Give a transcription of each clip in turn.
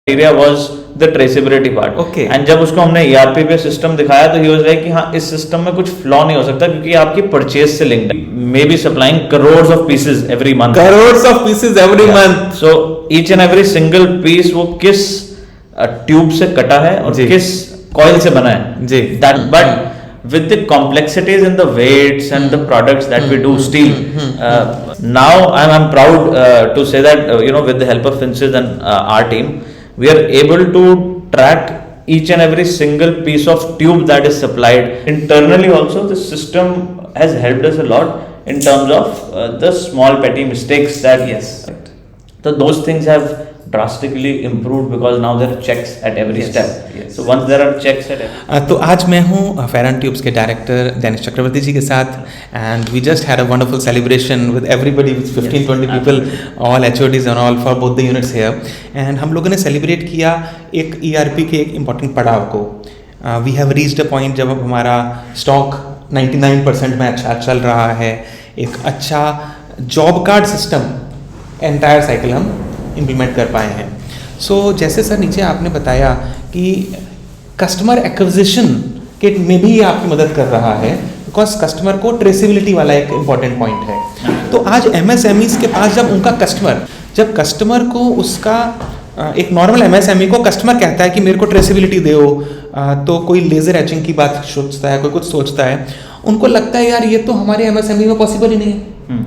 criteria was the traceability part. Okay. And जब उसको हमने ERP पे सिस्टम दिखाया तो he was like कि हाँ इस सिस्टम में कुछ फ्लॉ नहीं हो सकता क्योंकि आपकी परचेज से लिंक्ड है. May be supplying crores of pieces every month. Crores of pieces every month. So each and every single piece वो किस ट्यूब से कटा है और किस कॉइल से बना है. जी. That but with the complexities in the weights and the products that we do steel, now I'm proud to say that with the help of Fincis and our team, we are able to track each and every single piece of tube that is supplied. Internally also the system has helped us a lot in terms of the small petty mistakes that so those things have drastically improved because now there are checks at every step. So once there are checks at every तो आज मैं हूँ फेरन tubes के director दैनिश चक्रवर्ती जी के साथ and we just had a wonderful celebration with everybody with 15-20 people all HODs and all for both the units here and हम लोगों ने सेलिब्रेट किया एक ईआरपी के एक इम्पॉर्टेंट पड़ाव को. We have reached a point जब हमारा स्टॉक 99% में अच्छा चल रहा है, एक अच्छा job card system entire cycle हम इम्प्लीमेंट कर पाए हैं. सो जैसे सर नीचे आपने बताया कि कस्टमर एक्विजिशन के में भी ये आपकी मदद कर रहा है बिकॉज कस्टमर को ट्रेसेबिलिटी वाला एक इम्पॉर्टेंट पॉइंट है. तो आज एमएसएमईज के पास जब कस्टमर को उसका एक नॉर्मल एमएसएमई को कस्टमर कहता है कि मेरे को ट्रेसेबिलिटी दो, तो कोई लेजर एचिंग की बात सोचता है, कोई कुछ सोचता है, उनको लगता है यार ये तो हमारे एमएसएमई में पॉसिबल ही नहीं है.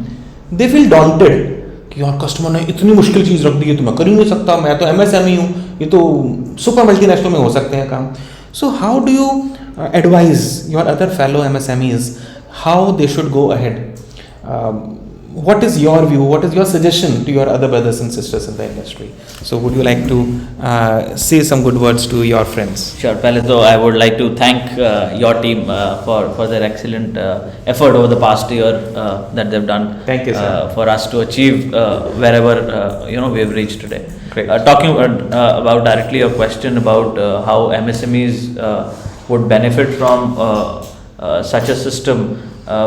दे फील डॉन्टेड कि यार कस्टमर ने इतनी मुश्किल चीज़ रख दी है तो मैं कर ही नहीं सकता, मैं तो एमएसएमई हूँ, ये तो सुपर मल्टीनेशनल में हो सकते हैं काम. So how do you advise your other fellow MSMEs how they should go ahead? What is your view? What is your suggestion to your other brothers and sisters in the industry? So would you like to say some good words to your friends? Sure. पहले तो I would like to thank your team for their excellent effort over the past year that they've done. Thank you, sir. For us to achieve wherever we have reached today. Great. Talking about directly your question about how MSMEs would benefit from such a system.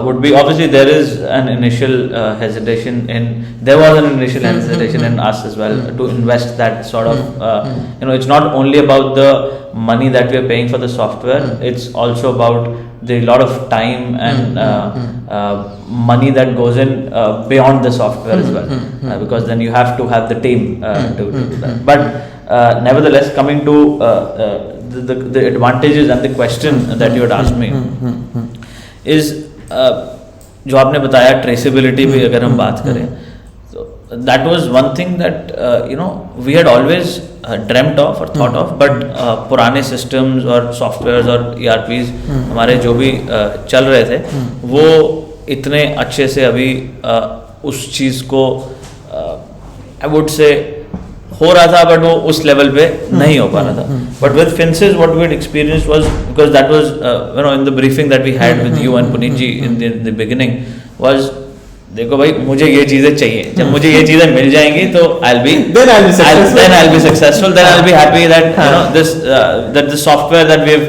Would be obviously there was an initial hesitation in us as well to invest that sort of it's not only about the money that we are paying for the software, it's also about the lot of time and money that goes in beyond the software as well, because then you have to have the team to do that. But nevertheless, coming to the advantages and the question that you had asked me is जो आपने बताया traceability भी अगर हम बात करें तो that was one thing that we had always dreamed of और थॉट ऑफ, बट पुराने सिस्टम्स और सॉफ्टवेयर्स और ईआरपीज हमारे जो भी चल रहे थे वो इतने अच्छे से अभी उस चीज़ को आई वुड से हो रहा था बट वो उस लेवल पे नहीं हो पा रहा था. But with finances what we had experienced was because that was in the briefing that we had with you and Puneet ji in the beginning was देखो भाई मुझे ये चीजें चाहिए, जब मुझे ये चीजें मिल जाएंगी तो I'll be successful, then I'll be happy that that the software that we've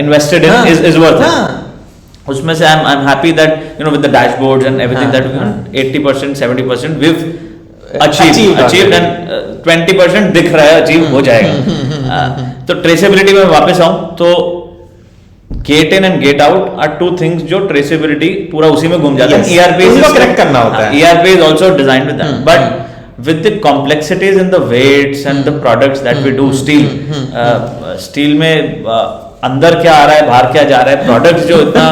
invested in is worth it. उसमें से I'm happy that with the dashboards and everything that we 80% 70% we've achieved and 20% दिख रहा है achieve हो जाएगा. तो traceability में वापस आऊं तो get in and get out are two things जो ट्रेसेबिलिटी पूरा उसी में घूम जाता है. ERP उसको करेक्ट करना होता है. ERP is also designed with that, but with the complexities in the weights and the products that we do, steel में अंदर क्या आ रहा है बाहर क्या जा रहा है, प्रोडक्ट्स जो इतना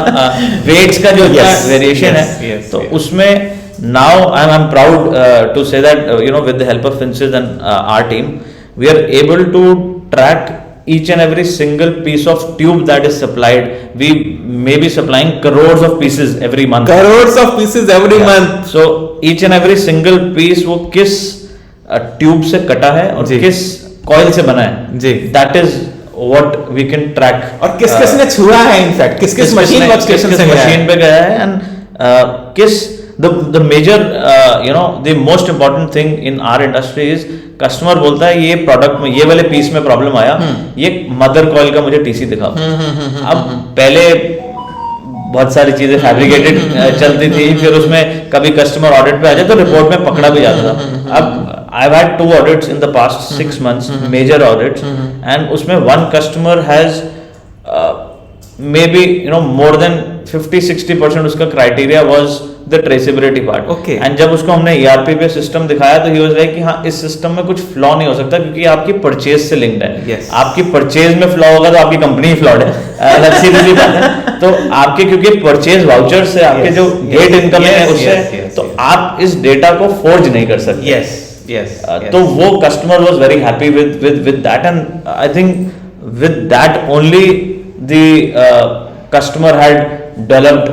वेट्स का जो वेरिएशन है तो उसमें now I'm proud to say that with the help of Fincis and our team we are able to track each and every single piece of tube that is supplied. We may be supplying crores of pieces every month. Month. So each and every single piece वो किस tube से कटा है और किस coil से बना है जी, that is what we can track. और किस किस ने छुआ है इनफैक्ट किस मशीन वर्कस्टेशन से मशीन पे गया है एंड किस the major the most important thing in our industry is customer बोलता है ये प्रोडक्ट में ये वाले पीस में प्रॉब्लम आया, ये मदर कॉइल का मुझे टीसी दिखाओ. अब पहले बहुत सारी चीजें फैब्रिकेटेड चलती थी, फिर उसमें कभी कस्टमर ऑडिट पे आ जाए तो रिपोर्ट में पकड़ा भी जाता था. अब I've had 2 audits in the past 6 months, major audits, and उसमें one customer has maybe more than 50-60% उसका criteria was the traceability part. Okay. And जब उसको हमने ERP पे सिस्टम दिखाया तो he was like कि हाँ इस सिस्टम में कुछ फ्लॉ नहीं हो सकता क्योंकि आपकी परचेज से लिंक्ड है. Yes. आपकी परचेज में फ्लॉ होगा तो आपकी कंपनी ही फ्लॉड है. सीधी बात है. तो आपके क्योंकि परचेज वाउचर से आपके जो गेट इनकमिंग है उससे तो आप इस डेटा को फोर्ज नहीं कर सकते. Yes. तो वो customer was very happy with that, and I think with that only the customer had developed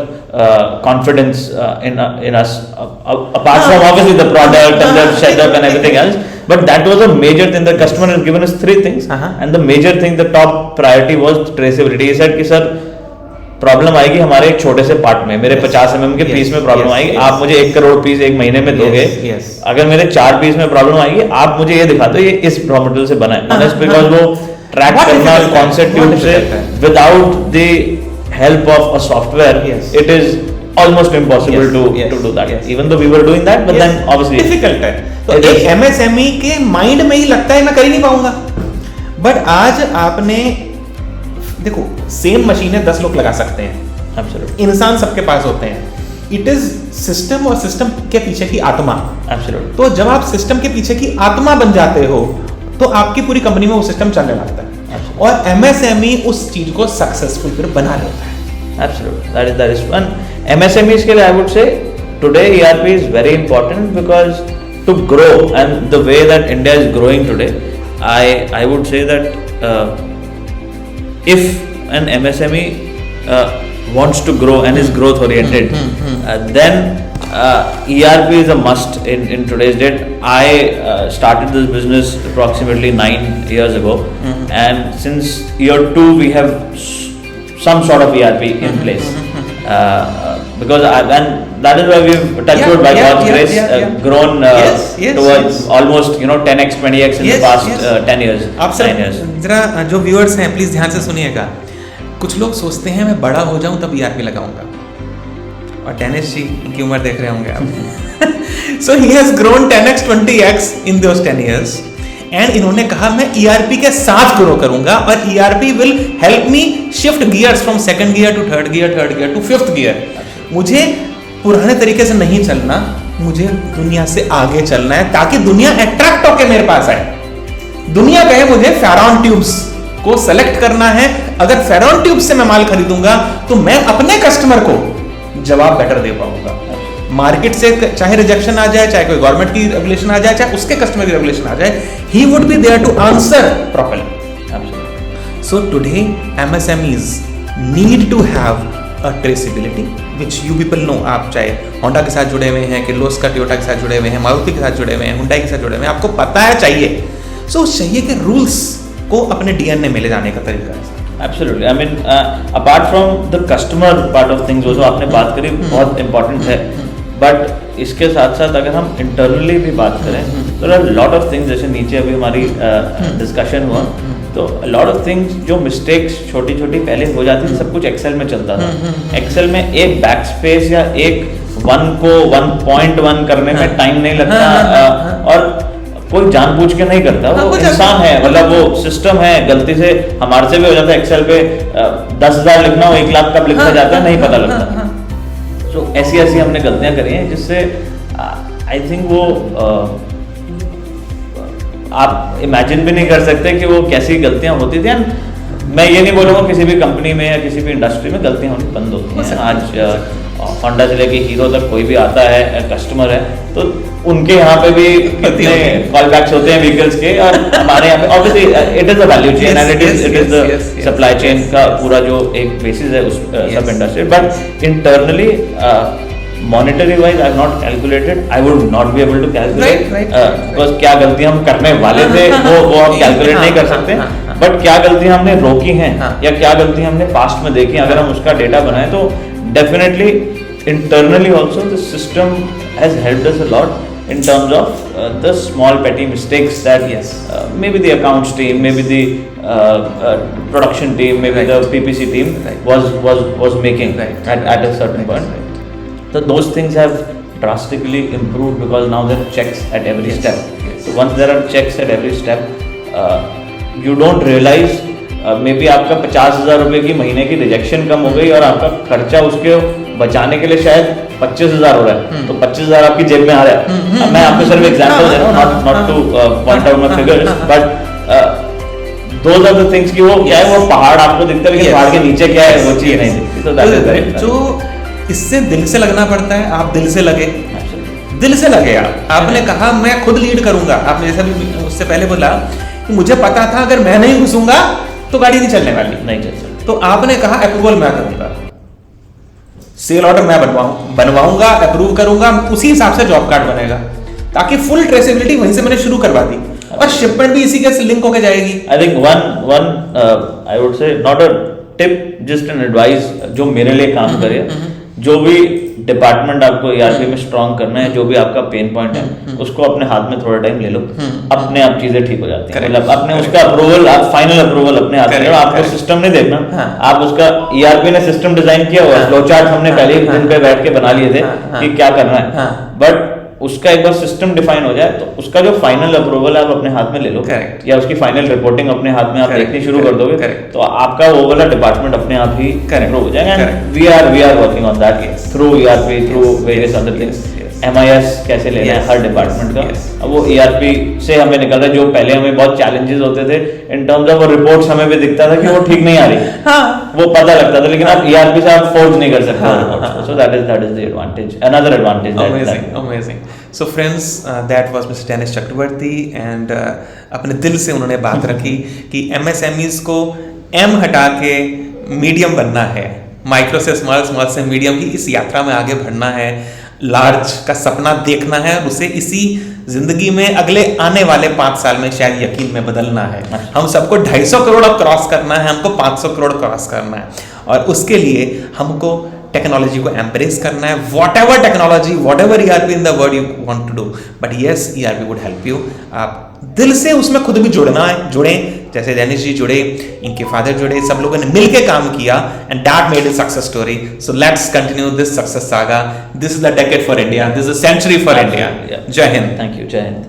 confidence in us, apart from obviously the product and the setup and everything else, but that was a major thing. The customer has given us 3 things, and the major thing, the top priority was traceability. He said कि sir problem आएगी हमारे एक छोटे से part में, मेरे 50 mm के piece में प्रॉब्लम आएगी, आप मुझे 1 करोड़ पीस 1 महीने में दोगे. अगर मेरे 4 पीस में प्रॉब्लम आएगी आप मुझे ये दिखा दो ये इस रॉ मटेरियल से बना है. बिकॉज वो ट्रैक करना कॉन्सेप्ट ट्यूब से without the help of a software, it is almost impossible to do that. Even though we were doing that, but then obviously difficult है. तो एक MSME के माइंड में ही लगता है मैं कर ही नहीं पाऊंगा. बट आज आपने देखो सेम मशीनें 10 लोग लगा सकते हैं. Absolutely. इंसान सबके पास होते हैं. इट इज सिस्टम और सिस्टम के पीछे की आत्मा. Absolutely. तो जब आप सिस्टम के पीछे की आत्मा बन जाते हो तो आपकी पूरी कंपनी में वो सिस्टम चलने लगता है. और MSME उस चीज को सक्सेसफुल फिर बना लेता है. Absolutely, that is one. MSMEs के लिए I would say today ERP is very important because to grow and the way that India is growing today, I would say that if an MSME wants to grow and is growth oriented, then ERP is a must in today's date. I started this business approximately 9 years ago, and since year 2 we have some sort of ERP in place. Because and that is why we've touched by God's grace grown towards almost 10x 20x in the past 10 years. आप सब जरा जो viewers हैं please ध्यान से सुनिएगा. कुछ लोग सोचते हैं मैं बड़ा हो जाऊं तब ERP लगाऊंगा, और डेनिस जी की उम्र देख रहे होंगे आप. So he has grown 10x 20x in those 10 years, and इन्होंने कहा मैं ERP के साथ ग्रो करूंगा और ERP will help me shift gears from second gear to third gear to fifth gear. मुझे पुराने तरीके से नहीं चलना, मुझे दुनिया से आगे चलना है ताकि दुनिया अट्रैक्ट होकर मेरे पास आए. दुनिया कहे मुझे फेरॉन ट्यूब्स को सेलेक्ट करना है. अगर फेरॉन ट्यूब्स से मैं माल खरीदूंगा तो मैं अपने कस्टमर को जवाब बेटर दे पाऊंगा. मार्केट से चाहे रिजेक्शन आ जाए, चाहे कोई गवर्नमेंट की रेगुलेशन आ जाए, चाहे उसके कस्टमर की रेगुलेशन आ जाए, he would be there to answer properly. So today MSMEs need to have a traceability which you people know. आप चाहे होंडा के साथ जुड़े हुए हैं, किर्लोस्कर टोयोटा के साथ जुड़े हुए हैं, मारुति के साथ जुड़े हुए हैं, हुंडई के साथ जुड़े हुए हैं, आपको पता है चाहिए. सो चाहिए कि रूल्स को अपने DNA में ले जाने का तरीका है. Absolutely. I mean, apart from the customer part of things, जो आपने बात करी बहुत important है. But इसके साथ साथ अगर हम internally भी बात करें तो there are lot of things, जैसे नीचे अभी हमारी discussion हुआ तो a lot of things जो mistakes छोटी छोटी पहले हो जाती थी, सब कुछ Excel में चलता था. Excel में एक backspace या एक 1 को 1.1 करने में टाइम नहीं लगता, और कोई जानबूझ के नहीं करता. वो इंसान है, मतलब वो सिस्टम है, गलती से हमारे से भी हो जाता है. एक्सेल पे 10,000 लिखना हो 1 लाख कब लिखा जाता है नहीं पता लगता. तो ऐसी हमने गलतियां करी हैं जिससे आई थिंक वो आप इमेजिन भी नहीं कर सकते कि वो कैसी गलतियां होती थी. एंड मैं ये नहीं बोलूँगा किसी भी कंपनी में या किसी भी इंडस्ट्री में गलतियां होनी बंद होती हैं. आज होंडा से लेके हीरो तक कोई भी आता है कस्टमर है तो उनके यहाँ पे भी कितने कॉल बैक्स होते हैं व्हीकल्स के, और हमारे यहाँ पे obviously it is a value chain and it is the supply chain का पूरा जो एक बेसिस है उस सब industry. But internally monetary wise I have not calculated, I would not be able to calculate because क्या गलतियां हम करने वाले थे वो हम कैलकुलेट नहीं कर सकते. बट क्या गलतियां हमने रोकी हैं या क्या गलतियां हमने पास्ट में देखी, अगर हम उसका डेटा बनाए तो definitely internally also the system has helped us a lot in terms of the small petty mistakes that maybe the accounts team, maybe the production team, maybe the PPC team was making at a certain point. So those things have drastically improved because now there are checks at every step. So once there are checks at every step, you don't realize may be आपका 50,000 रुपए की महीने की rejection कम हो गई और आपका खर्चा उसके बचाने के लिए शायद 25,000 हो रहा है, तो 25,000 आपकी जेब में आ रहा है। मैं आपको सिर्फ एग्जांपल दे रहा हूँ, not to point out my figures, but those are the things कि वो क्या है, वो पहाड़ आपको दिखता है लेकिन पहाड़ के नीचे क्या है वो चीज नहीं दिखती। तो दैट इज वेरी जो इससे दिल से लगना पड़ता है, आप दिल से लगे, दिल से लगे। आपने कहा मैं खुद लीड करूंगा, आपने जैसा भी उससे पहले बोला कि मुझे पता था अगर मैं नहीं घुसूंगा तो गाड़ी नहीं चलने वाली, नहीं चल सकती। तो आपने कहा अप्रूवल मैं करूंगा, सेल ऑर्डर मैं बनवाऊंगा, अप्रूव करूंगा, उसी हिसाब से जॉब कार्ड बनेगा, ताकि फुल ट्रेसेबिलिटी वहीं से मैंने शुरू करवा दी और शिपमेंट भी इसी के लिंक होकर जाएगी। I think one I would say not a tip, just an advice जो मेरे लिए काम करे, जो भी डिपार्टमेंट आपको ERP में स्ट्रॉन्ग करना है, जो भी आपका पेन पॉइंट है, उसको अपने हाथ में थोड़ा टाइम ले लो, अपने आप चीजें ठीक हो जाती हैं। मतलब अपने उसका अप्रूवल, आप फाइनल अप्रूवल अपने हाथ में लो, आपको सिस्टम नहीं देखना, आप उसका ERP ने सिस्टम डिजाइन किया हुआ है, फ्लो चार्ट हमने पहले ही दिन पे बैठ के बना लिए थे कि क्या करना है, बट उसका एक बार सिस्टम डिफाइन हो जाए तो उसका जो फाइनल अप्रूवल है आप अपने हाथ में ले लो, या उसकी फाइनल रिपोर्टिंग अपने हाथ में आप देखनी शुरू कर दोगे, तो आपका वो वाला डिपार्टमेट अपने आप ही इम्प्रूव हो जाएगा। We are working on that through ERP, through various other things. MIS कैसे लेना है हर डिपार्टमेंट का, अब वो ERP से हमें निकल रहा है। जो पहले हमें बहुत चैलेंजेस होते थे इन टर्म्स ऑफ रिपोर्ट्स, हमें भी दिखता था कि वो ठीक नहीं आ रही, वो पता लगता था, लेकिन आप ERP से आप फोर्ज नहीं कर सकते। So that is the advantage, another advantage. Amazing. So friends, that was mister Danish Chakraborty and अपने दिल से उन्होंने बात रखी कि MSMEs को M हटा के मीडियम बनना है, माइक्रो से स्मॉल, स्मॉल से मीडियम की इस यात्रा में आगे बढ़ना है, लार्ज का सपना देखना है और उसे इसी जिंदगी में अगले आने वाले 5 साल में शायद यकीन में बदलना है। हम सबको 250 करोड़ अब क्रॉस करना है, हमको 500 करोड़ क्रॉस करना है, और उसके लिए हमको टेक्नोलॉजी को एम्ब्रेस करना है। Whatever technology, whatever ERP in the world you want to do, but yes ERP would help you. आप दिल से उसमें खुद भी जुड़ें, जैसे डेनिश जी जुड़े, इनके फादर जुड़े, सब लोगों ने मिलकर काम किया, and that made it success story. So let's continue this success saga. This is the decade for India, this is a century for India. जय हिंद। Thank you. जय हिंद।